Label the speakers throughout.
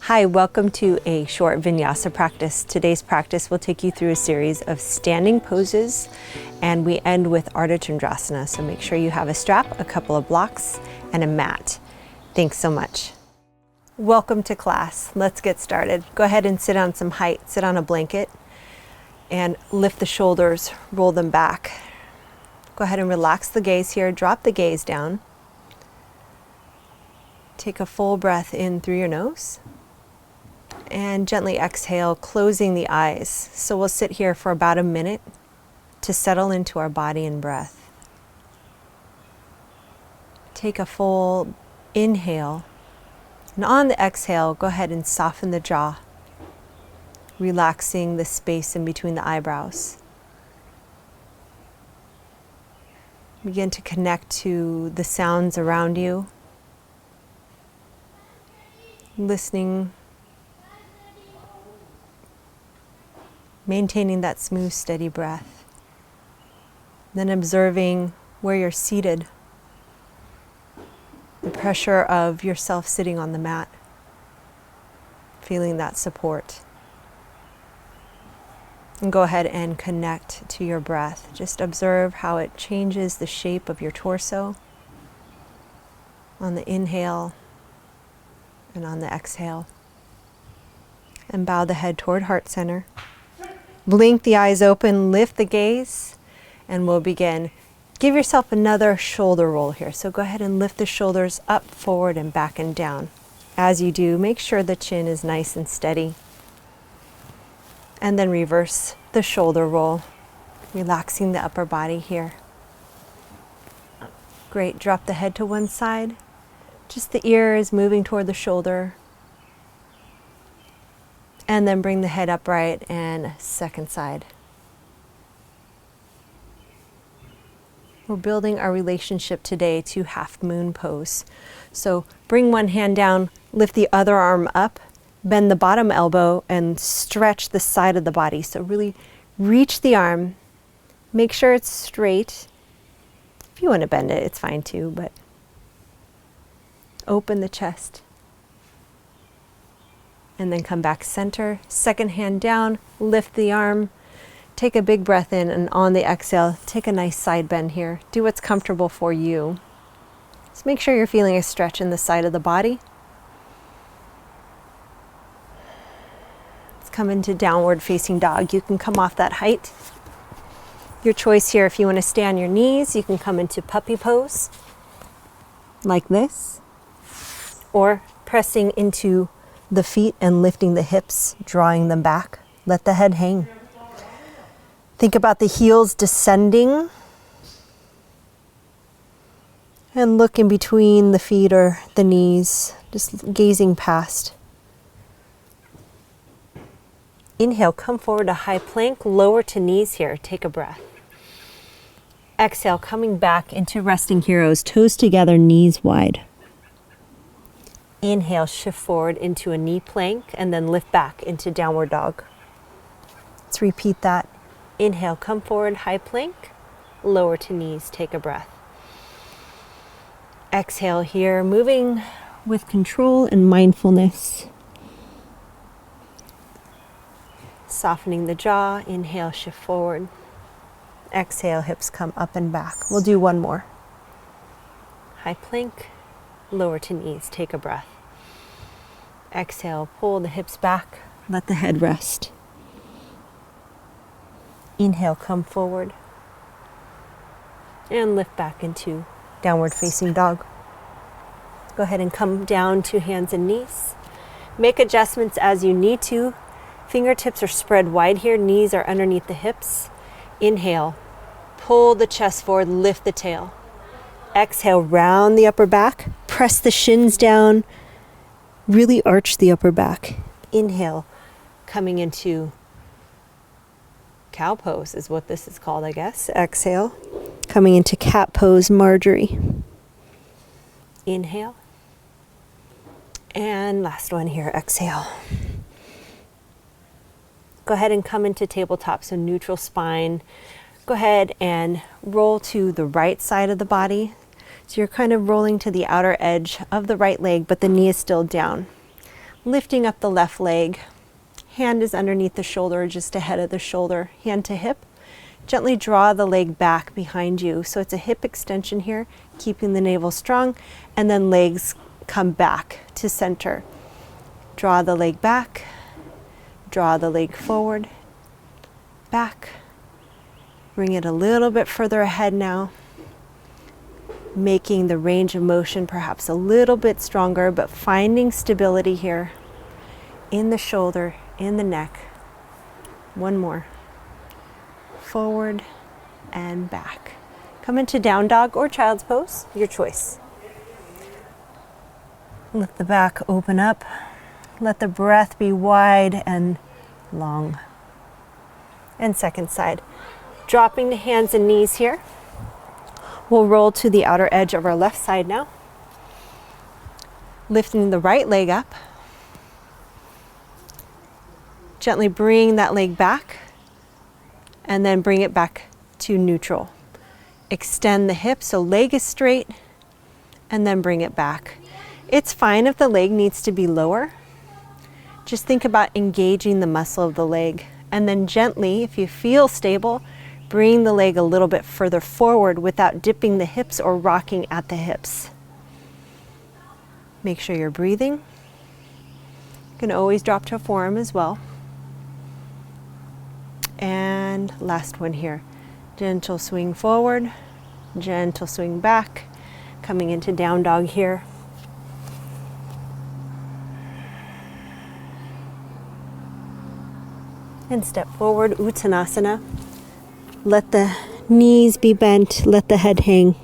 Speaker 1: Hi, welcome to a short Vinyasa practice. Today's practice will take you through a series of standing poses, and we end with Ardha Chandrasana. So make sure you have a strap, a couple of blocks, and a mat. Thanks so much. Welcome to class. Let's get started. Go ahead and sit on some height. Sit on a blanket and lift the shoulders, roll them back. Go ahead and relax the gaze here. Drop the gaze down. Take a full breath in through your nose. And gently exhale, closing the eyes. So we'll sit here for about a minute to settle into our body and breath. Take a full inhale. And on the exhale, go ahead and soften the jaw, relaxing the space in between the eyebrows. Begin to connect to the sounds around you, listening, maintaining that smooth, steady breath. Then observing where you're seated, the pressure of yourself sitting on the mat, feeling that support. And go ahead and connect to your breath. Just observe how it changes the shape of your torso on the inhale and on the exhale. And bow the head toward heart center. Blink the eyes open, lift the gaze, and we'll begin. Give yourself another shoulder roll here. So go ahead and lift the shoulders up, forward, and back and down. As you do, make sure the chin is nice and steady. And then reverse the shoulder roll, relaxing the upper body here. Great, drop the head to one side. Just the ear is moving toward the shoulder. And then bring the head upright and second side. We're building our relationship today to half moon pose. So bring one hand down, lift the other arm up, bend the bottom elbow and stretch the side of the body. So really reach the arm, make sure it's straight. If you want to bend it, it's fine too, but open the chest. And then come back center, second hand down, lift the arm, take a big breath in, and on the exhale, take a nice side bend here. Do what's comfortable for you. Just make sure you're feeling a stretch in the side of the body. Let's come into downward facing dog. You can come off that height. Your choice here, if you want to stay on your knees, you can come into puppy pose, like this, or pressing into the feet and lifting the hips, drawing them back. Let the head hang. Think about the heels descending. And look in between the feet or the knees, just gazing past. Inhale, come forward to high plank, lower to knees here. Take a breath. Exhale, coming back into resting heroes, toes together, knees wide. Inhale, shift forward into a knee plank and then lift back into downward dog. Let's repeat that. Inhale, come forward, high plank, lower to knees, take a breath. Exhale here, moving with control and mindfulness. Softening the jaw, inhale, shift forward. Exhale, hips come up and back. We'll do one more. High plank, lower to knees, take a breath. Exhale, pull the hips back, let the head rest. Inhale, come forward. And lift back into downward facing dog. Go ahead and come down to hands and knees. Make adjustments as you need to. Fingertips are spread wide here, knees are underneath the hips. Inhale, pull the chest forward, lift the tail. Exhale, round the upper back, press the shins down, really arch the upper back. Inhale, coming into cow pose is what this is called, I guess. Exhale, coming into cat pose, Marjorie. Inhale. And last one here, exhale. Go ahead and come into tabletop, so neutral spine. Go ahead and roll to the right side of the body. So you're kind of rolling to the outer edge of the right leg, but the knee is still down. Lifting up the left leg. Hand is underneath the shoulder, just ahead of the shoulder, hand to hip. Gently draw the leg back behind you. So it's a hip extension here, keeping the navel strong, and then legs come back to center. Draw the leg back, draw the leg forward, back. Bring it a little bit further ahead now, making the range of motion perhaps a little bit stronger, but finding stability here in the shoulder, in the neck. One more. Forward and back. Come into down dog or child's pose, your choice. Let the back open up. Let the breath be wide and long. And second side. Dropping the hands and knees here. We'll roll to the outer edge of our left side now. Lifting the right leg up. Gently bring that leg back and then bring it back to neutral. Extend the hip so leg is straight and then bring it back. It's fine if the leg needs to be lower. Just think about engaging the muscle of the leg, and then gently, if you feel stable, bring the leg a little bit further forward without dipping the hips or rocking at the hips. Make sure you're breathing. You can always drop to a forearm as well. And last one here. Gentle swing forward, gentle swing back, coming into down dog here. And step forward, Uttanasana. Let the knees be bent, let the head hang.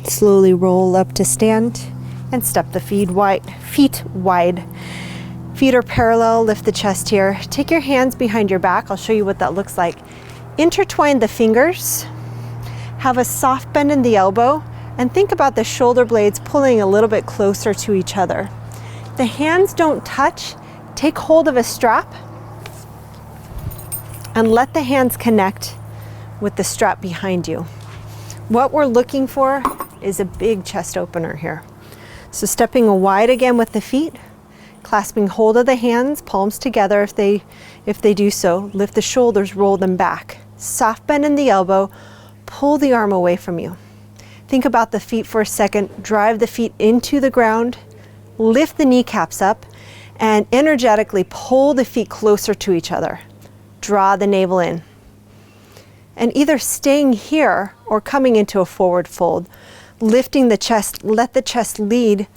Speaker 1: Slowly roll up to stand and step the feet wide. Feet are parallel, lift the chest here. Take your hands behind your back. I'll show you what that looks like. Intertwine the fingers. Have a soft bend in the elbow and think about the shoulder blades pulling a little bit closer to each other. The hands don't touch. Take hold of a strap and let the hands connect with the strap behind you. What we're looking for is a big chest opener here. So stepping wide again with the feet, clasping hold of the hands, palms together if they do so. Lift the shoulders, roll them back. Soft bend in the elbow, pull the arm away from you. Think about the feet for a second. Drive the feet into the ground, lift the kneecaps up, and energetically pull the feet closer to each other. Draw the navel in. And either staying here or coming into a forward fold. Lifting the chest, let the chest lead,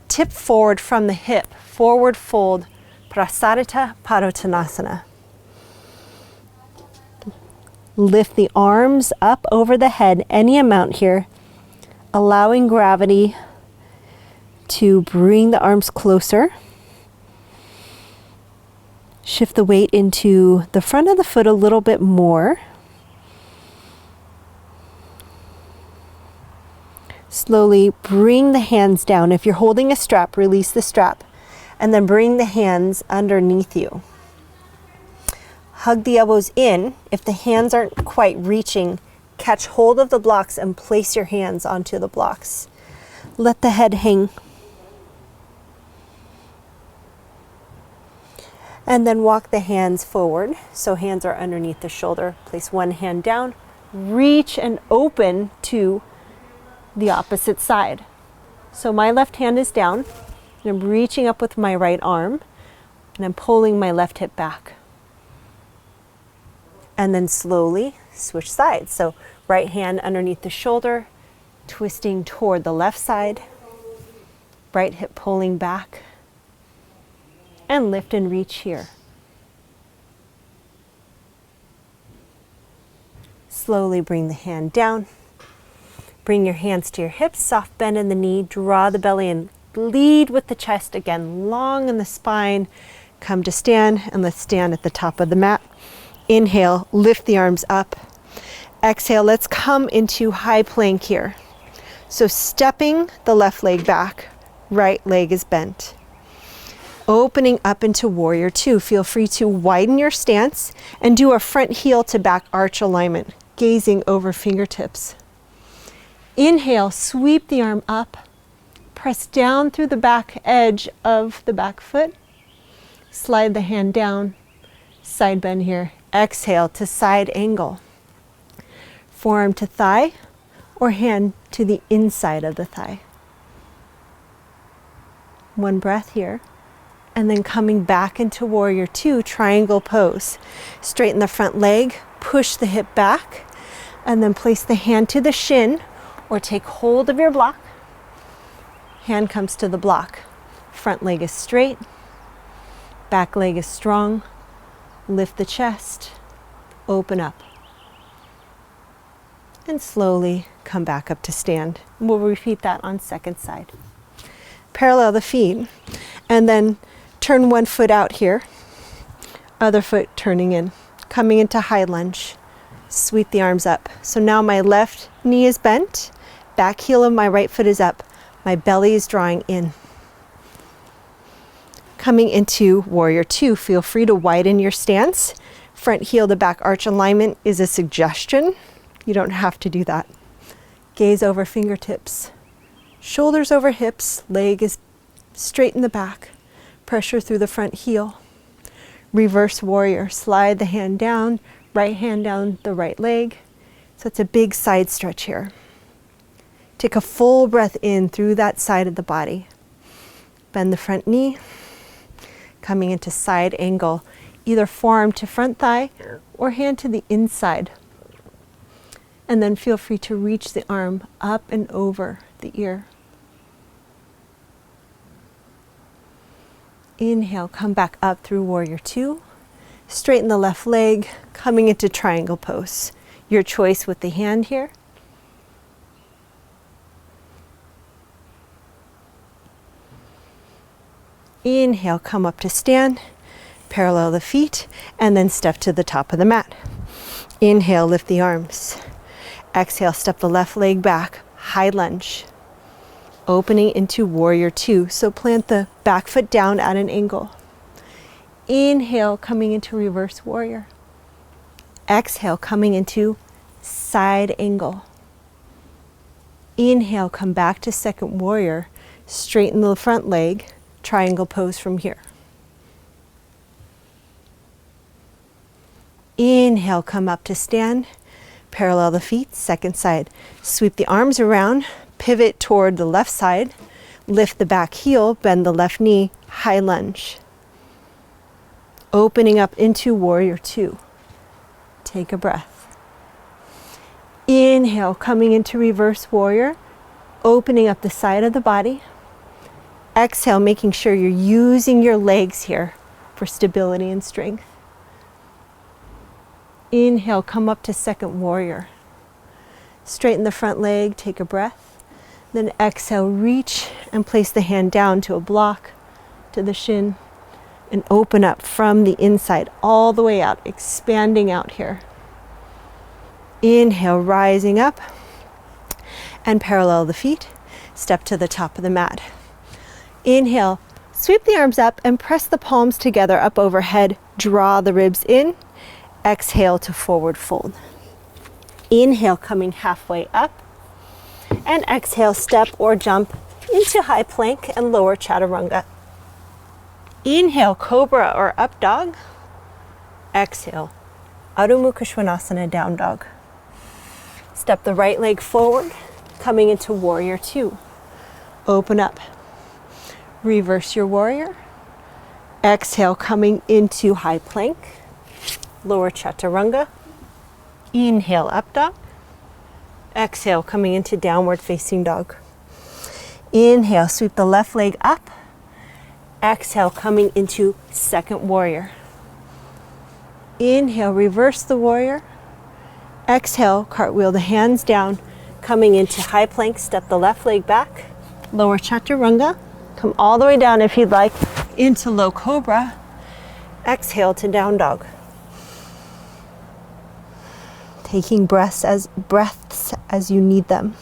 Speaker 1: tip forward from the hip. Forward fold, Prasarita Padottanasana. Lift the arms up over the head, any amount here, allowing gravity to bring the arms closer. Shift the weight into the front of the foot a little bit more. Slowly bring the hands down. If you're holding a strap, release the strap. And then bring the hands underneath you. Hug the elbows in. If the hands aren't quite reaching, catch hold of the blocks and place your hands onto the blocks. Let the head hang. And then walk the hands forward. So hands are underneath the shoulder. Place one hand down. Reach and open to the opposite side. So my left hand is down. And I'm reaching up with my right arm, and I'm pulling my left hip back. And then slowly switch sides. So right hand underneath the shoulder, twisting toward the left side, right hip pulling back, and lift and reach here. Slowly bring the hand down. Bring your hands to your hips, soft bend in the knee, draw the belly in. Lead with the chest again, long in the spine. Come to stand, and let's stand at the top of the mat. Inhale, lift the arms up. Exhale, let's come into high plank here. So stepping the left leg back, right leg is bent. Opening up into warrior two. Feel free to widen your stance and do a front heel to back arch alignment, gazing over fingertips. Inhale, sweep the arm up. press down through the back edge of the back foot. Slide the hand down, side bend here. Exhale to side angle. Forearm to thigh or hand to the inside of the thigh. One breath here. And then coming back into warrior two, triangle pose. Straighten the front leg, push the hip back, and then place the hand to the shin or take hold of your block. Hand comes to the block. Front leg is straight, back leg is strong. Lift the chest, open up. And slowly come back up to stand. We'll repeat that on second side. Parallel the feet, and then turn one foot out here, other foot turning in, coming into high lunge. Sweep the arms up. So now my left knee is bent, back heel of my right foot is up, my belly is drawing in. Coming into warrior two, feel free to widen your stance. Front heel to back arch alignment is a suggestion. You don't have to do that. Gaze over fingertips. Shoulders over hips, leg is straight in the back. Pressure through the front heel. Reverse warrior, slide the hand down, right hand down the right leg. So it's a big side stretch here. Take a full breath in through that side of the body. Bend the front knee, coming into side angle, either forearm to front thigh or hand to the inside. And then feel free to reach the arm up and over the ear. Inhale, come back up through warrior two. Straighten the left leg, coming into triangle pose. Your choice with the hand here. Inhale, come up to stand, parallel the feet, and then step to the top of the mat. Inhale, lift the arms. Exhale, step the left leg back, high lunge. Opening into warrior two, so plant the back foot down at an angle. Inhale, coming into reverse warrior. Exhale, coming into side angle. Inhale, come back to second warrior. Straighten the front leg, triangle pose from here. Inhale, come up to stand. Parallel the feet, second side. Sweep the arms around, pivot toward the left side. Lift the back heel, bend the left knee, high lunge. Opening up into warrior two. Take a breath. Inhale, coming into reverse warrior, opening up the side of the body. Exhale, making sure you're using your legs here for stability and strength. Inhale, come up to second warrior. Straighten the front leg, take a breath. Then exhale, reach and place the hand down to a block, to the shin, and open up from the inside all the way out, expanding out here. Inhale, rising up, and parallel the feet. Step to the top of the mat. Inhale, sweep the arms up and press the palms together up overhead. Draw the ribs in. Exhale to forward fold. Inhale, coming halfway up. And exhale, step or jump into high plank and lower chaturanga. Inhale, cobra or up dog. Exhale, Adho Mukha Svanasana, down dog. Step the right leg forward, coming into warrior two. Open up. Reverse your warrior. Exhale, coming into high plank, lower chaturanga. Inhale, up dog. Exhale, coming into downward facing dog. Inhale, sweep the left leg up. Exhale, coming into second warrior. Inhale, reverse the warrior. Exhale, cartwheel the hands down, coming into high plank. Step the left leg back, lower chaturanga. Come all the way down if you'd like into low cobra. Exhale to down dog. Taking breaths as you need them.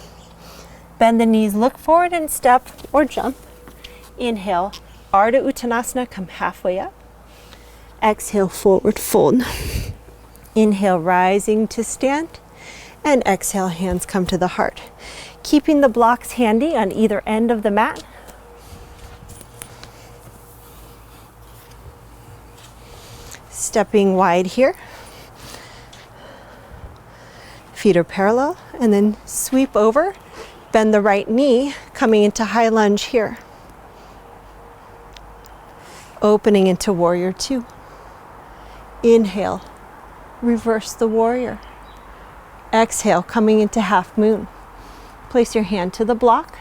Speaker 1: Bend the knees, look forward and step or jump. Inhale, Ardha Uttanasana, come halfway up. Exhale, forward fold. Inhale, rising to stand. And exhale, hands come to the heart. Keeping the blocks handy on either end of the mat. Stepping wide here. Feet are parallel, and then sweep over. Bend the right knee, coming into high lunge here. Opening into warrior two. Inhale, reverse the warrior. Exhale, coming into half moon. Place your hand to the block.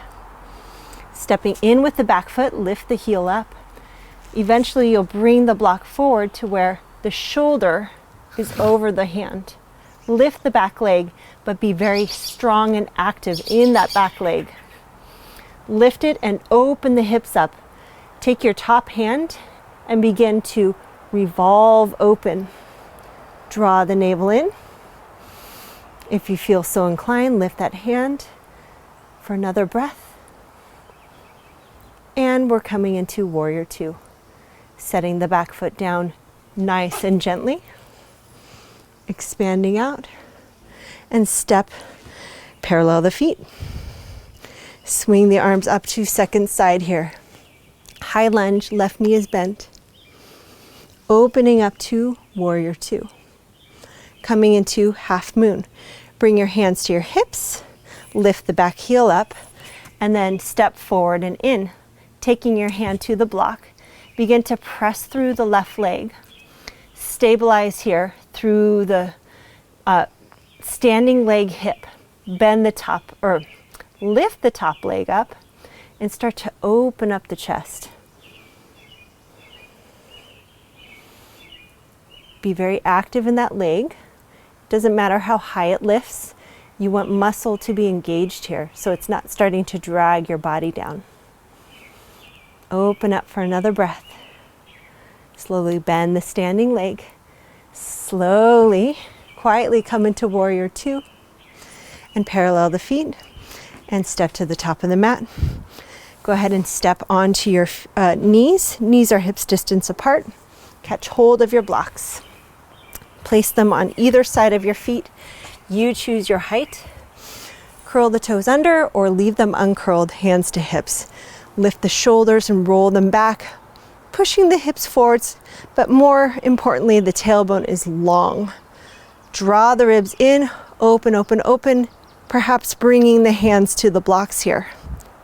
Speaker 1: Stepping in with the back foot, lift the heel up. Eventually you'll bring the block forward to where the shoulder is over the hand. Lift the back leg, but be very strong and active in that back leg. Lift it and open the hips up. Take your top hand and begin to revolve open. Draw the navel in. If you feel so inclined, lift that hand for another breath. And we're coming into warrior two. Setting the back foot down nice and gently. Expanding out. And step parallel the feet. Swing the arms up to second side here. High lunge, left knee is bent. Opening up to warrior two. Coming into half moon. Bring your hands to your hips, lift the back heel up, and then step forward and in. Taking your hand to the block, begin to press through the left leg. Stabilize here through the standing leg hip. Bend the top, or lift the top leg up, and start to open up the chest. Be very active in that leg. Doesn't matter how high it lifts. You want muscle to be engaged here, so it's not starting to drag your body down. Open up for another breath. Slowly bend the standing leg. Slowly, quietly come into warrior two and parallel the feet and step to the top of the mat. Go ahead and step onto your knees. Knees are hips distance apart. Catch hold of your blocks. Place them on either side of your feet. You choose your height. Curl the toes under or leave them uncurled, hands to hips. Lift the shoulders and roll them back, pushing the hips forwards, but more importantly, the tailbone is long. Draw the ribs in, open, open, open, perhaps bringing the hands to the blocks here.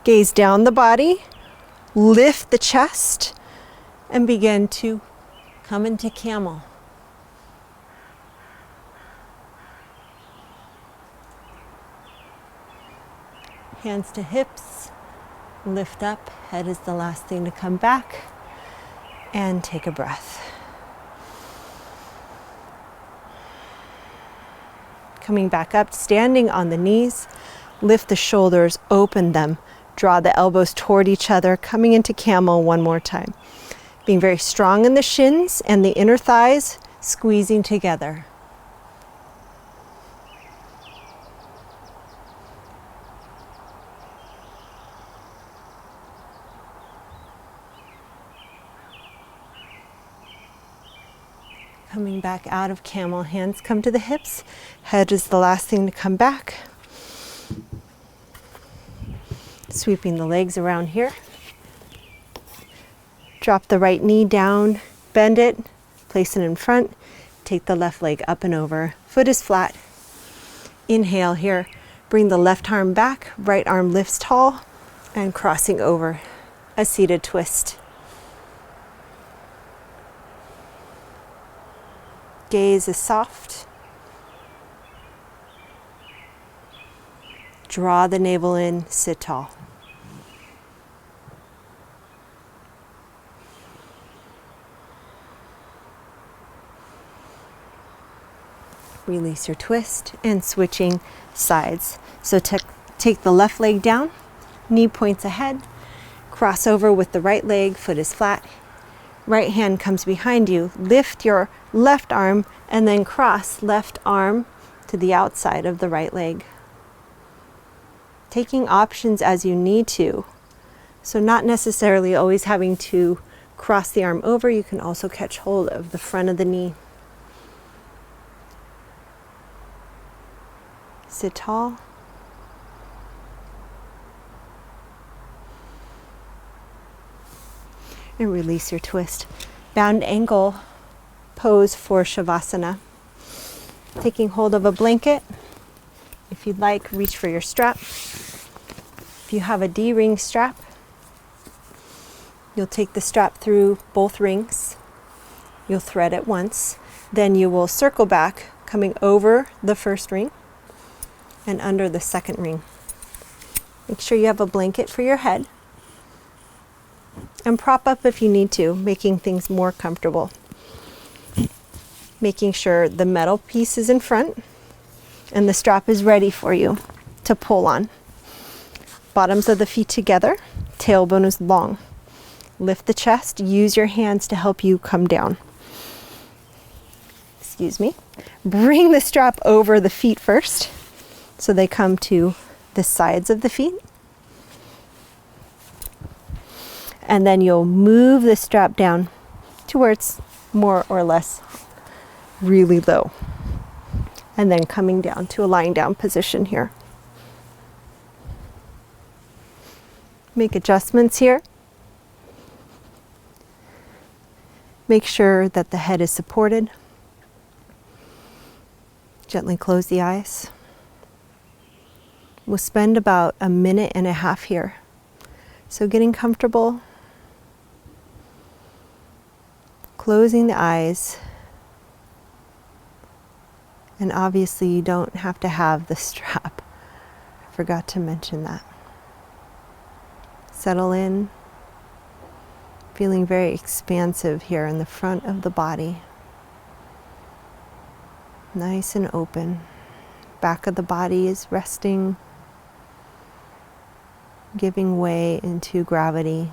Speaker 1: Gaze down the body, lift the chest, and begin to come into camel. Hands to hips, lift up, head is the last thing to come back, and take a breath. Coming back up, standing on the knees, lift the shoulders, open them, draw the elbows toward each other, coming into camel one more time. Being very strong in the shins and the inner thighs, squeezing together. Coming back out of camel, hands come to the hips. Head is the last thing to come back. Sweeping the legs around here. Drop the right knee down, bend it, place it in front. Take the left leg up and over. Foot is flat. Inhale here. Bring the left arm back, right arm lifts tall, and crossing over. A seated twist. Gaze is soft. Draw the navel in, sit tall. Release your twist and switching sides. So take the left leg down, knee points ahead, cross over with the right leg, foot is flat. Right hand comes behind you, lift your left arm and then cross left arm to the outside of the right leg. Taking options as you need to. So not necessarily always having to cross the arm over, you can also catch hold of the front of the knee. Sit tall. And release your twist. Bound ankle pose for Shavasana. Taking hold of a blanket. If you'd like, reach for your strap. If you have a D-ring strap, you'll take the strap through both rings. You'll thread it once. Then you will circle back, coming over the first ring and under the second ring. Make sure you have a blanket for your head. And prop up if you need to, making things more comfortable. Making sure the metal piece is in front and the strap is ready for you to pull on. Bottoms of the feet together, tailbone is long. Lift the chest, use your hands to help you come down. Excuse me. Bring the strap over the feet first so they come to the sides of the feet. And then you'll move the strap down to where it's more or less really low. And then coming down to a lying down position here. Make adjustments here. Make sure that the head is supported. Gently close the eyes. We'll spend about 1.5 minutes here. So getting comfortable, closing the eyes, and obviously you don't have to have the strap. I forgot to mention that. Settle in, feeling very expansive here in the front of the body. Nice and open. Back of the body is resting, giving way into gravity,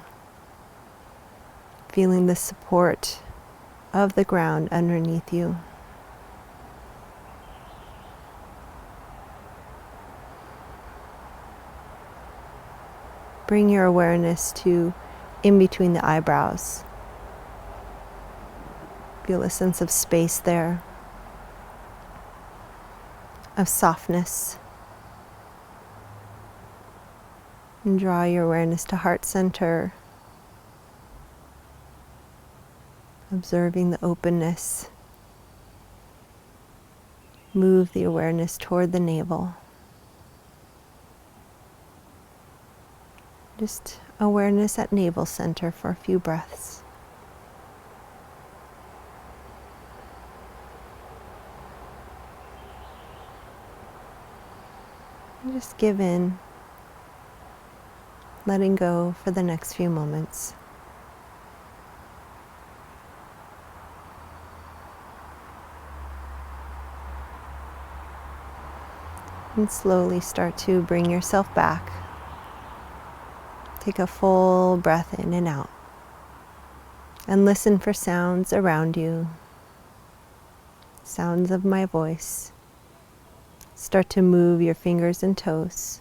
Speaker 1: feeling the support of the ground underneath you. Bring your awareness to in between the eyebrows. Feel a sense of space there, of softness. And draw your awareness to heart center, observing the openness. Move the awareness toward the navel. Just awareness at navel center for a few breaths. And just give in, letting go for the next few moments. And slowly start to bring yourself back. Take a full breath in and out. And listen for sounds around you. Sounds of my voice. Start to move your fingers and toes.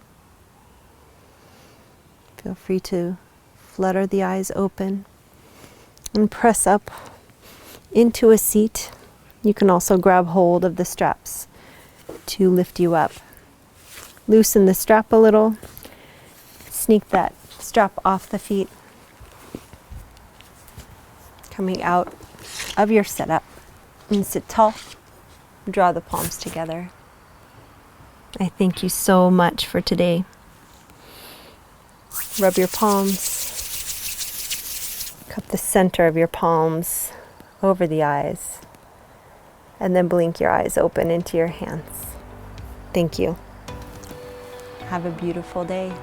Speaker 1: Feel free to flutter the eyes open and press up into a seat. You can also grab hold of the straps to lift you up. Loosen the strap a little. Sneak that strap off the feet. Coming out of your setup. And sit tall. Draw the palms together. I thank you so much for today. Rub your palms. Cup the center of your palms over the eyes. And then blink your eyes open into your hands. Thank you. Have a beautiful day.